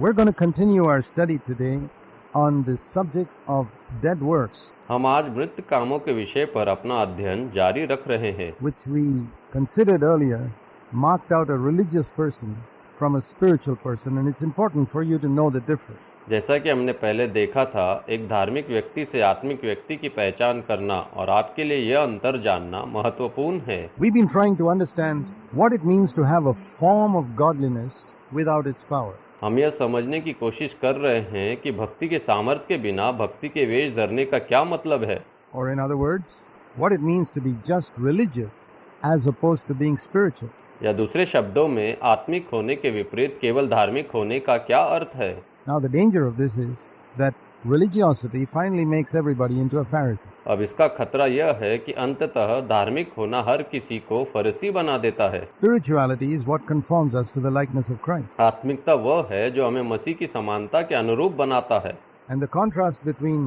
We're going to continue our study today on the subject of dead works, हम आज मृत कामों के विषय पर अपना अध्ययन जारी रख रहे हैं, which we considered earlier, marked out a religious person from a spiritual person, and it's important for you to know the difference. जैसा कि हमने पहले देखा था। एक धार्मिक व्यक्ति से आत्मिक व्यक्ति की पहचान करना और आपके लिए यह अंतर जानना महत्वपूर्ण है। We've been trying to understand what it means to have a form of godliness without its power. हम यह समझने की कोशिश कर रहे हैं कि भक्ति के सामर्थ्य के बिना भक्ति के वेश धरने का क्या मतलब है, Or in other words, what it means to be just religious as opposed to being spiritual. या दूसरे शब्दों में आत्मिक होने के विपरीत केवल धार्मिक होने का क्या अर्थ है। Now the danger of this is that religiosity finally makes everybody into a Pharisee. अब इसका खतरा यह है कि अंततः धार्मिक होना हर किसी को फरीसी बना देता है। Spirituality is what conforms us to the likeness of Christ. आत्मिकता वह है जो हमें मसीह की समानता के अनुरूप बनाता है। And the contrast between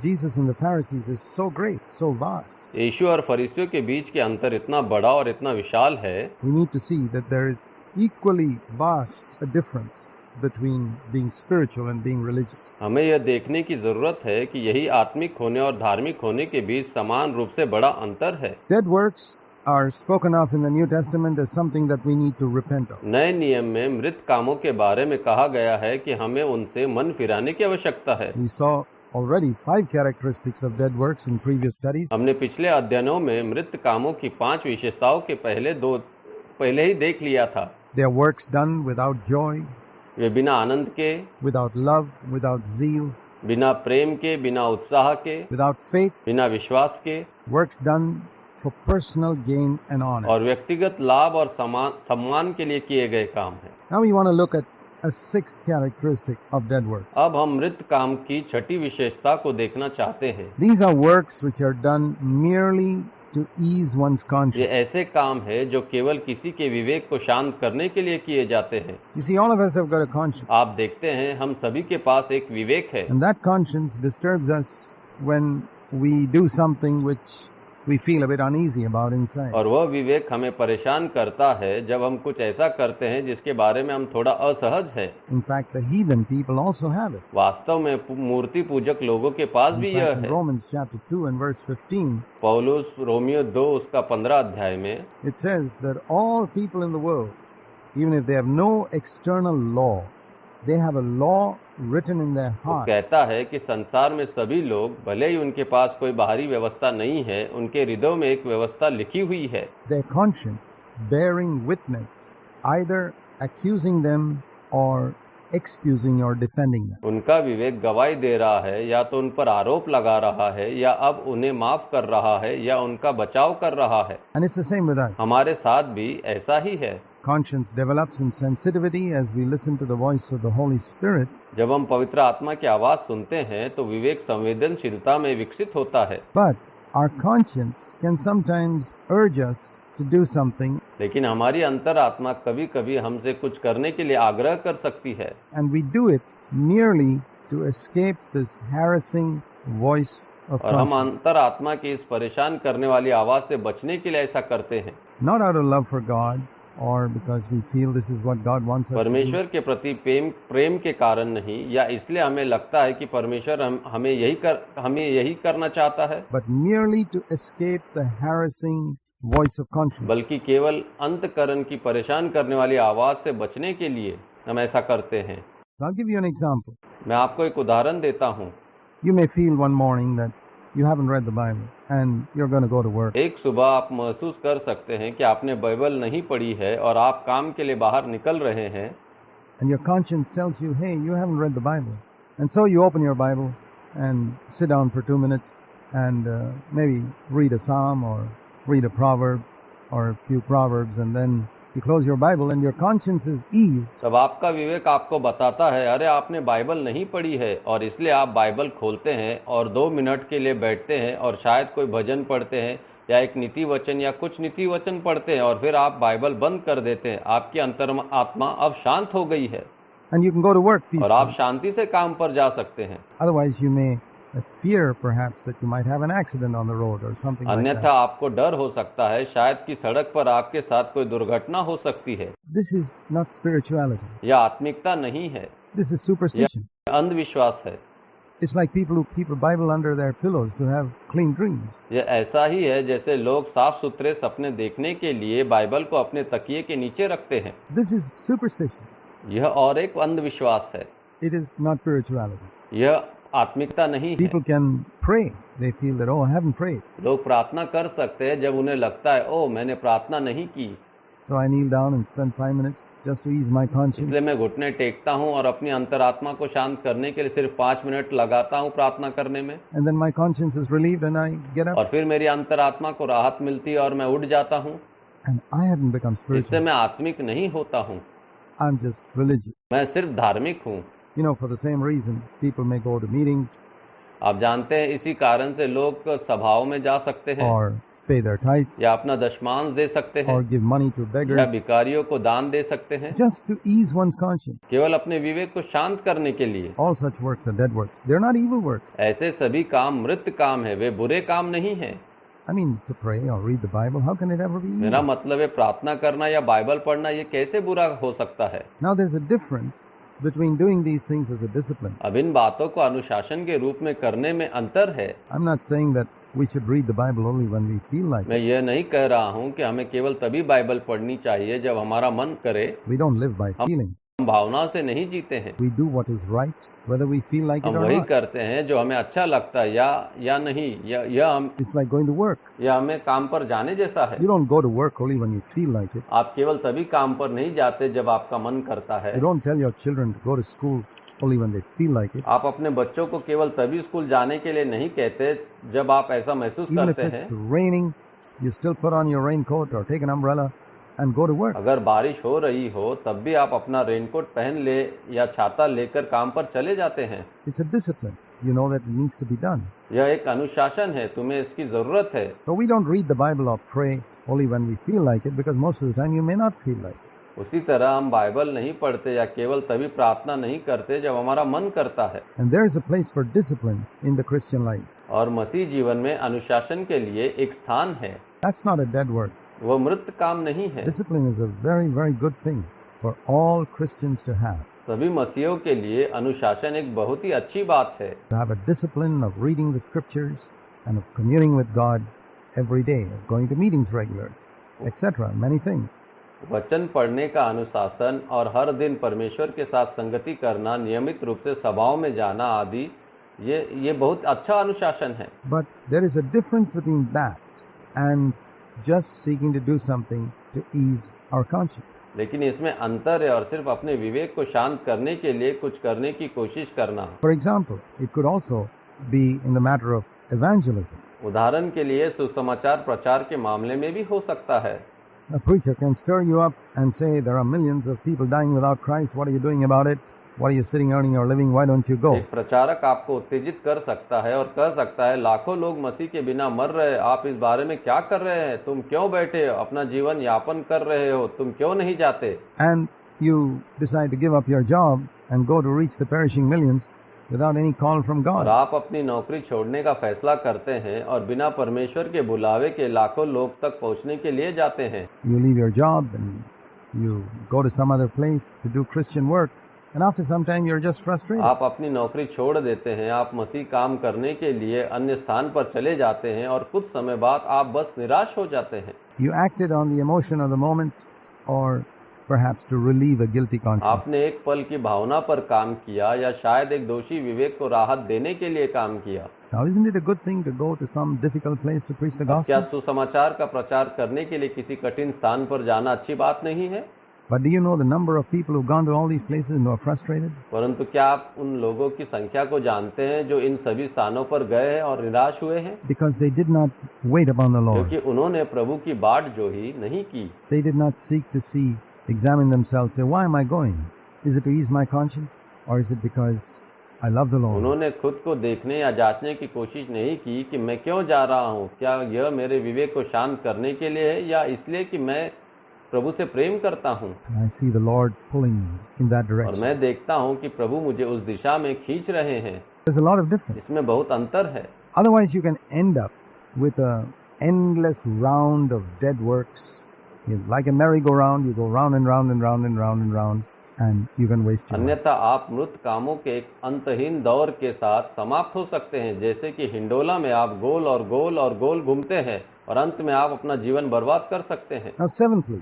Jesus and the Pharisees is so great, so vast. यीशु और फरीसियों के बीच के अंतर इतना बड़ा और इतना विशाल है। We need to see that there is equally vast a difference between being spiritual and being religious. हमें यह देखने की जरूरत है कि यही आत्मिक होने और धार्मिक होने के बीच समान रूप से बड़ा अंतर है। Dead works are spoken of in the New Testament as something that we need to repent of. नए नियम में मृत कामों के बारे में कहा गया है कि हमें उनसे मन फिराने की आवश्यकता है। We saw already 5 characteristics of dead works in previous studies. हमने पिछले अध्ययनों में मृत कामों की 5 विशेषताओं के पहले ही देख लिया था। They are works done without joy, वे बिना आनंद के, without love, without zeal, बिना प्रेम के, बिना उत्साह के, without faith, बिना विश्वास के, works done for personal gain and honor. और व्यक्तिगत लाभ और सम्मान के लिए किए गए काम हैं। Now we want to look at a 6th characteristic of dead works. अब हम मृत काम की 6ठी विशेषता को देखना चाहते हैं। These are works which are done merely to ease one's ये conscience. ऐसे काम है जो केवल किसी के विवेक को शांत करने के लिए किए जाते हैं। You see, all of us have got a conscience, आप देखते हैं हम सभी के पास एक विवेक है, and that conscience disturbs us when we do something which we feel a bit uneasy about inside. और वह विवेक हमें परेशान करता है जब हम कुछ ऐसा करते हैं जिसके बारे में हम थोड़ा असहज है। In fact, the heathen people also have it. वास्तव में मूर्ति पूजक लोगों के पास भी In यह fact, in है। Romans chapter 2 and verse 15, पौलुस रोमियो 2 उसका 15 अध्याय में it says that all people in the world, even if they have no external law, they have a law written in their वो heart. कहता है कि संसार में सभी लोग, भले ही उनके पास कोई बाहरी व्यवस्था नहीं है, उनके हृदयों में एक व्यवस्था लिखी हुई है। Their conscience bearing witness, either accusing them or excusing or defending them. उनका विवेक गवाही दे रहा है, या तो उन पर आरोप लगा रहा है, या अब उन्हें माफ कर रहा है, या उनका बचाव कर रहा है। And it's the same with us. हमारे साथ भी ऐसा ही है। Conscience develops in sensitivity as we listen to the voice of the Holy Spirit. जब हम पवित्र आत्मा की आवाज सुनते हैं तो विवेक संवेदनशीलता में विकसित होता है। But our conscience can sometimes urge us to do something, लेकिन हमारी अंतरात्मा कभी कभी हमसे कुछ करने के लिए आग्रह कर सकती है, and we do it merely to escape this harassing voice of और हम conscience. अंतरात्मा की इस परेशान करने वाली आवाज से बचने के लिए ऐसा करते हैं। Not out of love for God or because we feel this is what God wants us to do, परमेश्वर के प्रति प्रेम के कारण नहीं, या इसलिए हमें लगता है कि परमेश्वर हमें यही करना चाहता है, but merely to escape the harassing voice of conscience. बल्कि केवल अंतकरण की परेशान करने वाली आवाज से बचने के लिए हम ऐसा करते हैं। So I'll give you an example. मैं आपको एक उदाहरण देता हूँ। You may feel one morning that you haven't read the Bible and you're going to go to work. एक सुबह आप महसूस कर सकते हैं कि आपने बाइबल नहीं पढ़ी है और आप काम के लिए बाहर निकल रहे हैं, And your conscience tells you, hey, you haven't read the Bible. And so you open your Bible and sit down for 2 minutes and maybe read a psalm or read a proverb or a few proverbs, and then you close your Bible and your conscience is eased. तब आपका विवेक आपको बताता है, अरे आपने Bible नहीं पढ़ी है, और इसलिए आप बाइबल खोलते हैं और 2 मिनट के लिए बैठते हैं और शायद कोई भजन पढ़ते हैं या एक नीति वचन या कुछ नीति वचन पढ़ते हैं, और फिर आप बाइबल बंद कर देते हैं। आपकी अंतरात्मा अब शांत हो गई है And you can go to work और आप peacefully. शांति से काम पर जा सकते हैं। Otherwise you may fear perhaps that you might have an accident on the road or something like अन्यथा that. आपको डर हो सकता है, शायद कि सड़क पर आपके साथ कोई दुर्घटना हो सकती है। This is not spirituality. यह आत्मिकता नहीं है। This is superstition. यह अंधविश्वास है। It's like people who keep a Bible under their pillows to have clean dreams. यह ऐसा ही है जैसे लोग साफ सुथरे सपने देखने के लिए बाइबल को अपने तकिए के नीचे रखते हैं। This is superstition. यह और एक अंधविश्वास है। It is not spirituality. यह आत्मिकता नहीं है। People can pray. They feel that, oh, I haven't prayed. लोग प्रार्थना कर सकते हैं जब उन्हें लगता है, ओह मैंने प्रार्थना नहीं की, So I kneel down and spend 5 minutes just to ease my conscience. इसलिए मैं घुटने टेकता हूँ और अपनी अंतरात्मा को शांत करने के लिए सिर्फ 5 मिनट लगाता हूँ प्रार्थना करने में, And then my conscience is relieved and I get up. और फिर मेरी अंतरात्मा को राहत मिलती है और मैं उठ जाता हूँ। And I haven't become इससे spiritual. मैं आत्मिक नहीं होता हूँ, I'm just religious. मैं सिर्फ धार्मिक हूँ। You know, for the same reason, people may go to meetings आप जानते हैं इसी कारण से लोग सभाओं में जा सकते हैं, or pay their tithes या अपना दशमांश दे सकते हैं, or give money to या beggars भिखारियों को दान दे सकते हैं, just to ease one's conscience. केवल अपने विवेक को शांत करने के लिए। All such works are dead works. They're not evil works. ऐसे सभी काम मृत काम है, वे बुरे काम नहीं है। I mean, to pray or read the Bible, how can it ever be मेरा evil? मतलब है प्रार्थना करना या बाइबल पढ़ना ये कैसे बुरा हो सकता है। Now there's a difference between doing these things as a discipline. अब इन बातों को अनुशासन के रूप में करने में अंतर है। I'm not saying that we should read the Bible only when we feel like मैं it. ये नहीं कह रहा हूँ कि हमें केवल तभी बाइबल पढ़नी चाहिए जब हमारा मन करे। We don't live by feeling. हम भावना से नहीं जीते हैं, We do what is right, whether we feel like it हम or वही not. करते हैं जो हमें अच्छा लगता है या नहीं, या It's like going to work. हमें काम पर जाने जैसा है। You don't go to work only when you feel like it. आप केवल तभी काम पर नहीं जाते जब आपका मन करता है। You don't tell your children to go to school only when they feel like it. आप अपने बच्चों को केवल तभी स्कूल जाने के लिए नहीं कहते जब आप ऐसा महसूस Even if करते it's हैं। raining, you still put on your raincoat or take an umbrella and go to work. अगर बारिश हो रही हो तब भी आप अपना रेनकोट पहन ले या छाता लेकर काम पर चले जाते हैं। It's a discipline. You know that it needs to be done. यह एक अनुशासन है, तुम्हें इसकी जरूरत है। So we don't read the Bible or pray only when we feel like it, because most of the time you may not feel like it. उसी तरह हम बाइबल नहीं पढ़ते या केवल तभी प्रार्थना नहीं करते जब हमारा मन करता है। And there is a place for discipline in the Christian life. और मसीह जीवन में अनुशासन के लिए एक स्थान है। That's not a dead word. वो मृत काम नहीं है। Discipline is a very, very good thing for all Christians to have. सभी मसीहों के लिए अनुशासन एक बहुत ही अच्छी बात है। To have a discipline of reading the scriptures and of communing with God every day, of going to meetings regularly, etc. Many things. वचन पढ़ने का अनुशासन और हर दिन परमेश्वर के साथ संगति करना, नियमित रूप से सभाओं में जाना आदि, ये बहुत अच्छा अनुशासन है। But there is a difference between that and just seeking to do something to ease our conscience. लेकिन इसमें अंतर है और सिर्फ अपने विवेक को शांत करने के लिए कुछ करने की कोशिश करना। For example, it could also be in the matter of evangelism. उदाहरण के लिए सुसमाचार प्रचार के मामले में भी हो सकता है। A preacher can stir you up and say, there are millions of people dying without Christ. What are you doing about it? What are you sitting earning your living? Why don't you go? एक प्रचारक आपको उत्तेजित कर सकता है और कह सकता है, लाखों लोग मसीह के बिना मर रहे, आप इस बारे में क्या कर रहे हैं? तुम क्यों बैठे हो? अपना जीवन यापन कर रहे हो, तुम क्यों नहीं जाते? And you decide to give up your job and go to reach the perishing millions without any call from और God. आप अपनी नौकरी छोड़ने का फैसला करते हैं और बिना परमेश्वर के बुलावे के लाखों लोग तक पहुंचने के लिए जाते हैं। You leave your job and you go to some other place to do Christian work, and after some time you're just frustrated. आप अपनी नौकरी छोड़ देते हैं, आप मसीह काम करने के लिए अन्य स्थान पर चले जाते हैं और कुछ समय बाद आप बस निराश हो जाते हैं। You acted on the emotion of the moment, or perhaps to relieve a guilty conscience. आपने एक पल की भावना पर काम किया या शायद एक दोषी विवेक को राहत देने के लिए काम किया। Now, isn't it a good thing to go to some difficult place to preach the क्या gospel? सुसमाचार का प्रचार करने के लिए किसी कठिन स्थान पर जाना अच्छी बात नहीं है? But do you know the number of people who've gone to all these places and are frustrated? परंतु क्या आप उन लोगों की संख्या को जानते हैं जो इन सभी स्थानों पर गए हैं और निराश हुए हैं? Because they did not wait upon the Lord. क्योंकि उन्होंने प्रभु की बाट जो ही नहीं की। They did not seek to see, examine themselves, say, why am I going? Is it to ease my conscience? Or is it because I love the Lord? उन्होंने खुद को देखने या जांचने की कोशिश नहीं की कि मैं क्यों जा रहा हूँ, क्या यह मेरे विवेक को शांत करने के लिए है या इसलिए कि मैं प्रभु से प्रेम करता हूँ। And I see the Lord pulling me in that और direction. मैं देखता हूँ कि प्रभु मुझे उस दिशा में खींच रहे हैं। There's a lot of difference. इसमें बहुत अंतर है। Otherwise, you can end up with a endless round of dead works. Like a merry-go-round, you go round and round and round and round and round, and you can waste your life. अन्यथा आप मृत कामों के एक अंतहीन दौर के साथ समाप्त हो सकते हैं, जैसे कि हिंडोला में आप गोल और गोल और गोल घूमते हैं और अंत में आप अपना जीवन बर्बाद कर सकते हैं। Now, seventhly,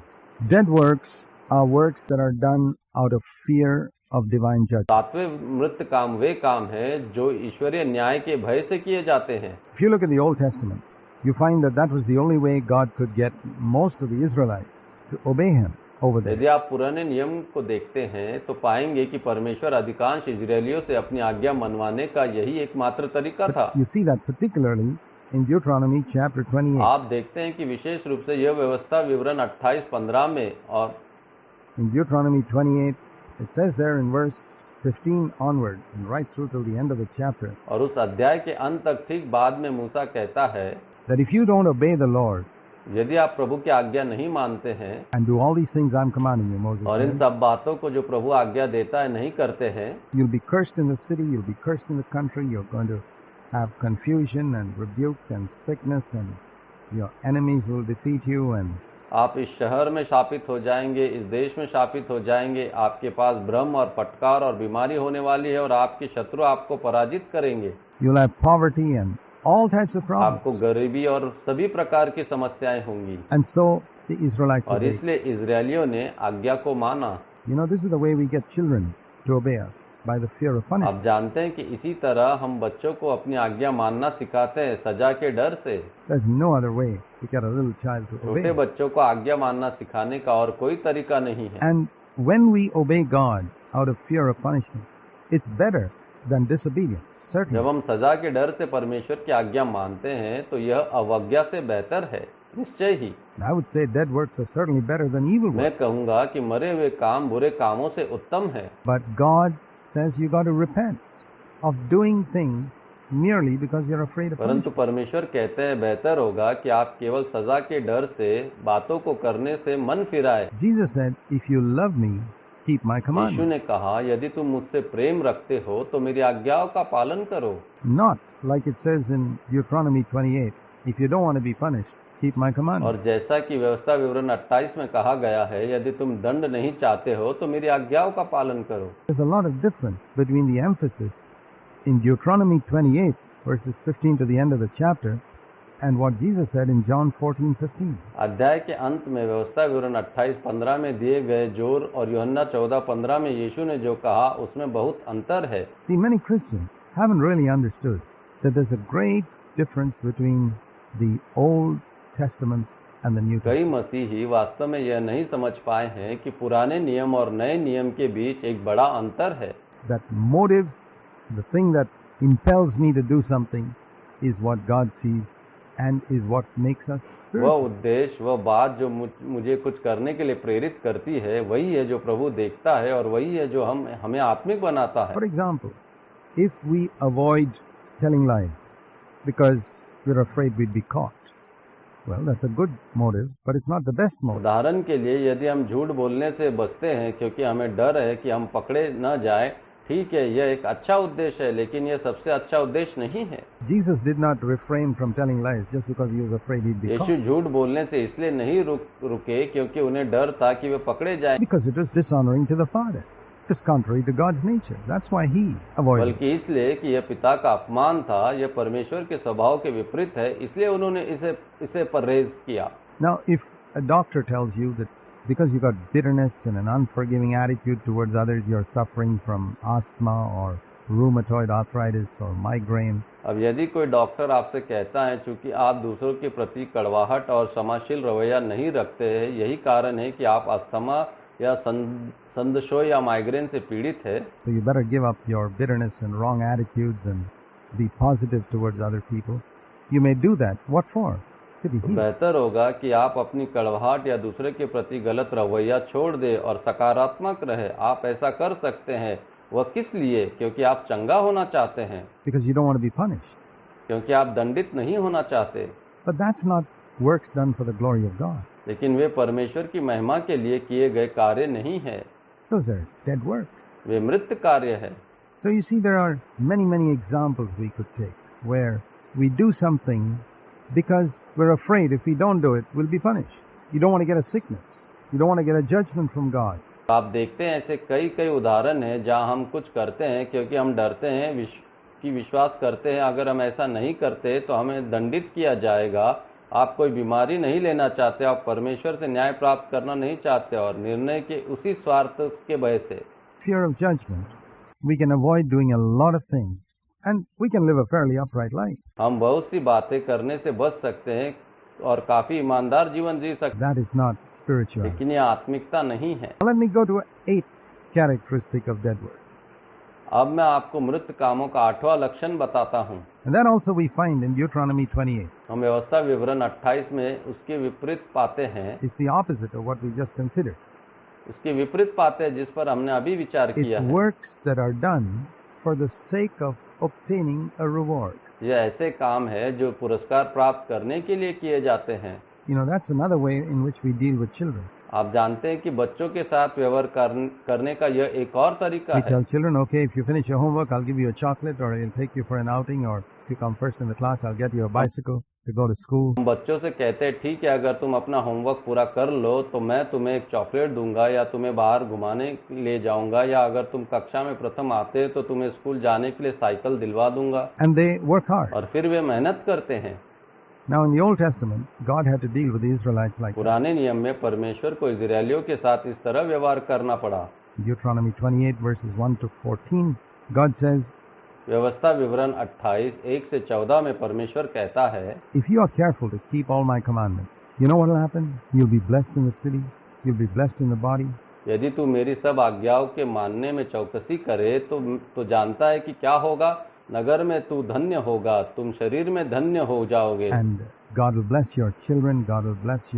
dead works are works that are done out of fear of divine judgment. सातवें मृत काम वे काम हैं जो ईश्वरीय न्याय के भय से किए जाते हैं। If you look at the Old Testament, you find that that was the only way God could get most of the Israelites to obey Him over there. यदि आप पुराने नियम को देखते हैं तो पाएंगे कि परमेश्वर अधिकांश इजरायलियों से अपनी आज्ञा मनवाने का यही एकमात्र तरीका था। You see that particularly in Deuteronomy chapter 28. आप देखते हैं कि विशेष रूप से यह व्यवस्था विवरण 28:15 में, और In Deuteronomy 28, it says there in verse 15 onward, and right through till the end of the chapter, और उस अध्याय के अंत तक ठीक बाद में मूसा कहता है, that if you don't obey the Lord यदि आप प्रभु की आज्ञा नहीं मानते हैं and do all these things I'm commanding you, Moses और इन said, सब बातों को जो प्रभु आज्ञा देता है नहीं करते हैं, you'll be cursed in the city, you'll be cursed in the country, you're going to have confusion and rebuke and sickness, and your enemies will defeat you, and आप इस शहर में शापित हो जाएंगे, इस देश में शापित हो जाएंगे, आपके पास भ्रम और फटकार और बीमारी होने वाली है और आपके शत्रु आपको पराजित करेंगे। you'll have poverty and all types of problems. आपको गरीबी और सभी प्रकार की समस्याएं होंगी। And so the Israelites और obeyed. इसलिए इजरायलियों ने आज्ञा को माना। You know, this is the way we get children to obey us, by the fear of punishment. आप जानते हैं कि इसी तरह हम बच्चों को अपनी आज्ञा मानना सिखाते हैं, सजा के डर से। There's no other way to get a little child to छोटे obey. बच्चों को आज्ञा मानना सिखाने का और कोई तरीका नहीं है। And when we obey God out of fear of punishment, it's better than disobedience, जब certainly. हम सजा के डर से परमेश्वर की आज्ञा मानते हैं तो यह अवज्ञा से बेहतर है, निश्चय ही। And I would say dead works are certainly better than evil मैं works. कहूँगा कि मरे हुए काम बुरे कामों से उत्तम है। But God says you got to repent of doing things merely because you're afraid of परंतु punishment. परमेश्वर कहते हैं बेहतर होगा कि आप केवल सजा के डर से बातों को करने से मन फिराए। Jesus said, if you love me, keep my Yeshu commandments. ने कहा, यदि तुम मुझसे प्रेम रखते हो तो मेरी आज्ञाओं का पालन करो। Not like it says in Deuteronomy 28, if you don't want to be punished, keep my commandments. और जैसा कि व्यवस्था विवरण 28 में कहा गया है, यदि तुम दंड नहीं चाहते हो तो मेरी आज्ञाओं का पालन करो। There's a lot of difference between the emphasis in Deuteronomy 28, verses 15 to the end of the chapter, and what Jesus said in John 14:15. अध्याय के अंत में व्यवस्था विवरण 28:15 में दिए गए जोर और यूहन्ना 14:15 में यीशु ने जो कहा उसमें बहुत अंतर है। See, many Christians haven't really understood that there's a great difference between the Old Testament and the New कई Testament. मसीही वास्तव में यह नहीं समझ पाए हैं कि पुराने नियम और नए नियम के बीच एक बड़ा अंतर है। That motive, the thing that impels me to do something, is what God sees and is what makes us वह spiritual. उद्देश्य, वह बात जो मुझे कुछ करने के लिए प्रेरित करती है, वही है जो प्रभु देखता है और वही है जो हमें आत्मिक बनाता है। For example, if we avoid telling lies because we're afraid we'd be caught, well, that's a good motive, but it's not the best motive. उदाहरण के लिए यदि हम झूठ बोलने से बचते हैं क्योंकि हमें डर है कि हम पकड़े न जाए, ठीक है, यह एक अच्छा उद्देश्य है, लेकिन यह सबसे अच्छा उद्देश्य नहीं है। Jesus did not refrain from telling lies just because he was afraid he'd be Yeshu caught, झूठ बोलने से इसलिए नहीं रुके क्योंकि उन्हें डर था कि वे पकड़े जाएं, because it was dishonoring to the Father. It's contrary to God's nature. That's why he avoided it. बल्कि इसलिए कि यह पिता का अपमान था, यह परमेश्वर के स्वभाव के विपरीत है, इसलिए उन्होंने इसे परहेज किया। Now, if a doctor tells you that because you got bitterness and an unforgiving attitude towards others, you're suffering from asthma or rheumatoid arthritis or migraine, अब यदि कोई डॉक्टर आपसे कहता है चूंकि आप दूसरों के प्रति कड़वाहट और क्षमाशील रवैया नहीं रखते हैं, यही कारण है कि आप अस्थमा या संदशों या माइग्रेन से पीड़ित है, so you better give up your bitterness and wrong attitudes and be positive towards other people. You may do that. What for? To be तो healed. बेहतर होगा कि आप अपनी कड़वाहट या दूसरे के प्रति गलत रवैया छोड़ दें और सकारात्मक रहे। आप ऐसा कर सकते हैं, वह किस लिए? क्योंकि आप चंगा होना चाहते हैं, Because you don't want to be punished. क्योंकि आप दंडित नहीं होना चाहते। But that's not works done for the glory of God. लेकिन वे परमेश्वर की महिमा के लिए किए गए कार्य नहीं है, Those are dead works. वे मृत कार्य है। So you see, there are many, many examples we could take where we do something because we're afraid if we don't do it, we'll be punished. You don't want to get a sickness. You don't want to get a judgment from God. आप देखते हैं ऐसे कई कई उदाहरण हैं जहां हम कुछ करते हैं क्योंकि हम डरते हैं कि विश्वास करते हैं अगर हम ऐसा नहीं करते तो हमें दंडित किया जाएगा। आप कोई बीमारी नहीं लेना चाहते, आप परमेश्वर से न्याय प्राप्त करना नहीं चाहते और निर्णय के उसी स्वार्थ के भय से। Fear of judgment. We can avoid doing a lot of things and we can live a fairly upright life. हम बहुत सी बातें करने से बच सकते हैं और काफी ईमानदार जीवन जी सकते That is not हैं, spiritual. लेकिन ये आत्मिकता नहीं है। Let me go to an 8th characteristic of dead works. अब मैं आपको मृत कामों का 8वां लक्षण बताता हूँ। And that also we find in Deuteronomy 28. हम व्यवस्था विवरण 28 में उसके विपरीत पाते हैं। It's the opposite of what we just considered. उसके विपरीत पाते हैं जिस पर हमने अभी विचार किया It's है। works that are done for the sake of obtaining a reward. यह ऐसे काम है जो पुरस्कार प्राप्त करने के लिए किए जाते हैं। You know, that's another way in which we deal with children. आप जानते हैं कि बच्चों के साथ व्यवहार करने का यह एक और तरीका We है। tell children, okay, if you finish your homework, I'll give you a chocolate, or I'll take you for an outing, or if you come first in the class, I'll get you a bicycle to go to school. हम बच्चों से कहते हैं ठीक है, अगर तुम अपना होमवर्क पूरा कर लो तो मैं तुम्हें एक चॉकलेट दूंगा या तुम्हें बाहर घुमाने ले जाऊंगा, या अगर तुम कक्षा में प्रथम आते तो तुम्हें स्कूल जाने के लिए साइकिल दिलवा दूंगा। And they work hard. और फिर वे मेहनत करते हैं। Now, in the Old Testament, God had to deal with the Israelites like that. पुराने नियम में परमेश्वर को इजरायलियों के साथ इस तरह व्यवहार करना पड़ा। Deuteronomy 28, verses 1 to 14, God says, व्यवस्था विवरण 28 1 से 14 में परमेश्वर कहता है, if you are careful to keep all my commandments, you know what will happen? You'll be blessed in the city, you'll be blessed in the body, यदि तू मेरी सब आज्ञाओं के मानने में चौकसी करे तो जानता है कि क्या होगा। नगर में तू धन्य होगा, तुम शरीर में धन्य हो जाओगे। and God will bless your children, God will bless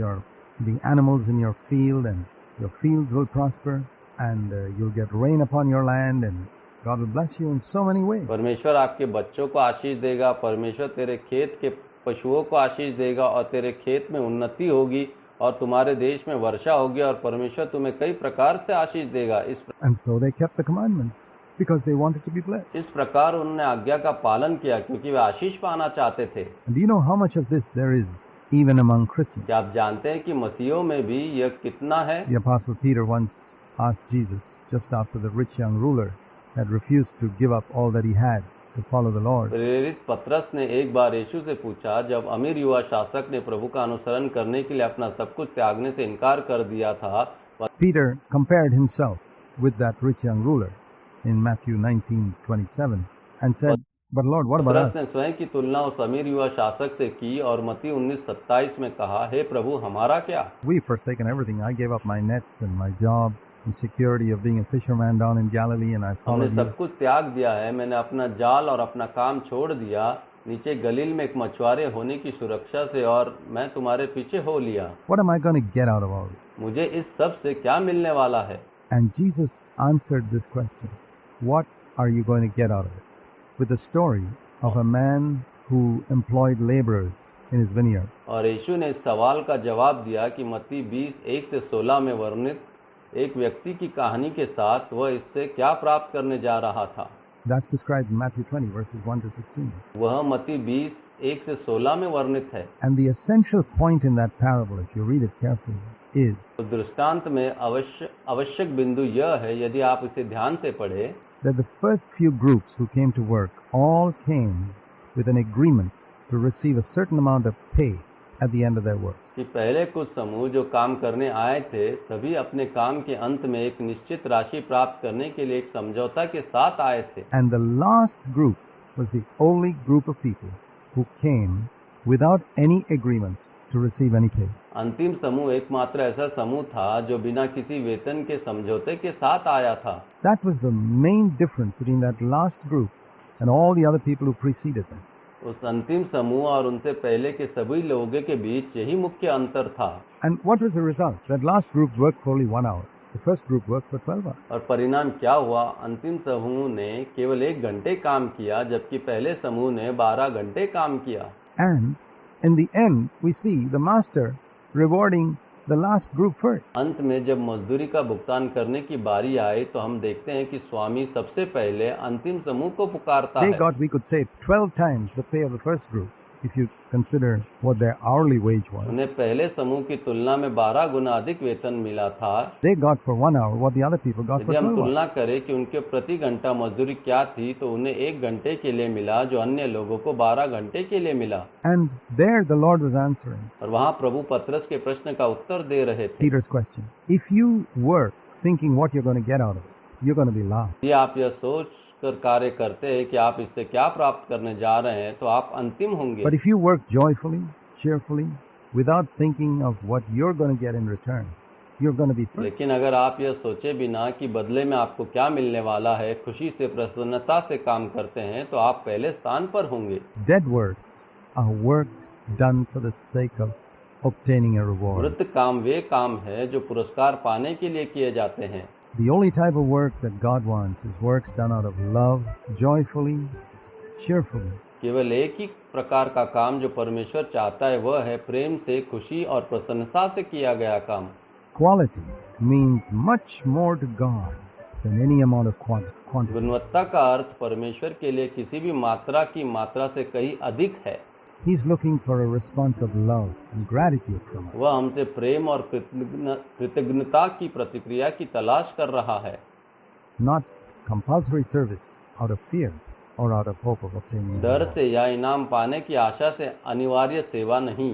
the animals in your field, and your fields will prosper, and you'll get rain upon your land, and God will bless you in so many ways. परमेश्वर आपके बच्चों को आशीष देगा, परमेश्वर तेरे खेत के पशुओं को आशीष देगा और तेरे खेत में उन्नति होगी और तुम्हारे देश में वर्षा होगी और परमेश्वर तुम्हें कई प्रकार से आशीष देगा। And so they kept the commandments because they wanted to be blessed. इस प्रकार उन्होंने आज्ञा का पालन किया क्योंकि वे आशीष पाना चाहते थे। And do you know how much of this there is even among Christians? क्या आप जानते हैं कि मसीहों में भी यह कितना है? The Apostle Peter once asked Jesus, just after the rich young ruler had refused to give up all that he had to follow the Lord. प्रेरित पतरस ने एक बार यीशु से पूछा, जब अमीर युवा शासक ने प्रभु का अनुसरण करने के लिए अपना सब कुछ त्यागने से इनकार कर दिया था। Peter compared himself with that rich young ruler in Matthew 19:27 and said, but Lord, what about पतरस us? ने स्वयं की तुलना उस अमीर युवा शासक से की और मत्ती 19:27 में कहा, हे प्रभु हमारा क्या? We've forsaken everything. I gave up my nets and my job and security of being a fisherman down in Galilee, and I हमने followed you. सब कुछ त्याग दिया है। मैंने अपना जाल और अपना काम छोड़ दिया नीचे गलील में एक मछुआरे होने की सुरक्षा से, और मैं तुम्हारे पीछे हो लिया। What am I going to get out of all this? मुझे इस सब से क्या मिलने वाला है? And Jesus answered this question, what are you going to get out of it? With the story of a man who employed laborers in his vineyard. और यीशु ने इस सवाल का जवाब दिया कि मत्ती 20:1 से 16 में वर्णित एक व्यक्ति की कहानी के साथ वह इससे क्या प्राप्त करने जा रहा था। That's described in Matthew 20, verses 1 to 16. वह मत्ती 20:1 से 16 में वर्णित है। And the essential point in that parable, if you read it carefully, is तो दृष्टांत में आवश्यक बिंदु यह है, यदि आप इसे ध्यान से पढ़े, that the first few groups who came to work all came with an agreement to receive a certain amount of pay at the end of their work. कि पहले कुछ समूह जो काम करने आए थे सभी अपने काम के अंत में एक निश्चित राशि प्राप्त करने के लिए एक समझौता के साथ आए थे। And the last group was the only group of people who came without any agreement to receive any pay. अंतिम समूह एकमात्र ऐसा समूह था जो बिना किसी वेतन के समझौते के साथ आया था। That was the main difference between that last group and all the other people who preceded them. उस अंतिम समूह और उनसे पहले के सभी लोगों के बीच यही मुख्य अंतर था। And what was the result? That last group worked for only 1 hour. The first group worked for 12 hours. और परिणाम क्या हुआ? अंतिम समूह ने केवल 1 घंटे काम किया जबकि पहले समूह ने 12 घंटे काम किया। And in the end, we see the master rewarding the last group first. अंत में जब मजदूरी का भुगतान करने की बारी आई तो हम देखते हैं कि स्वामी सबसे पहले अंतिम समूह को पुकारता They है। got, we could say, 12 times the pay of the first group. if you consider what their hourly wage was. उन्हें पहले समूह की तुलना में 12 गुना अधिक वेतन मिला था। They got for 1 hour what the other people got for यदि हम 12 hours. तुलना करें कि उनके प्रति घंटा मजदूरी क्या थी, तो उन्हें 1 घंटे के लिए मिला जो अन्य लोगों को 12 घंटे के लिए मिला। And there the Lord was answering और वहाँ प्रभु पतरस के प्रश्न का उत्तर दे रहे थे। Peter's question. If you work thinking what you're going to get out of it, you're going to be lost. यदि आप यह सोच कर कार्य करते हैं कि आप इससे क्या प्राप्त करने जा रहे हैं, तो आप अंतिम होंगे। But if you work joyfully, cheerfully, without thinking of what you're going to get in return, you're going to be free. लेकिन अगर आप यह सोचे बिना कि बदले में आपको क्या मिलने वाला है, खुशी से प्रसन्नता से काम करते हैं, तो आप पहले स्थान पर होंगे। Dead works are works done for the sake of obtaining a reward. मृत काम वे काम है जो पुरस्कार पाने के लिए किए जाते हैं। The only type of work that God wants is works done out of love, joyfully, cheerfully. केवल एक ही प्रकार का काम जो परमेश्वर चाहता है, वह है प्रेम से, खुशी और प्रसन्नता से किया गया काम। Quality means much more to God than any amount of quantity. गुणवत्ता का अर्थ परमेश्वर के लिए किसी भी मात्रा की मात्रा से कहीं अधिक है। He's looking for a response of love and gratitude from us. वह हमसे प्रेम और कृतज्ञता की प्रतिक्रिया की तलाश कर रहा है, Not compulsory service out of fear or out of hope of obtaining a डर reward. से या इनाम पाने की आशा से अनिवार्य सेवा नहीं।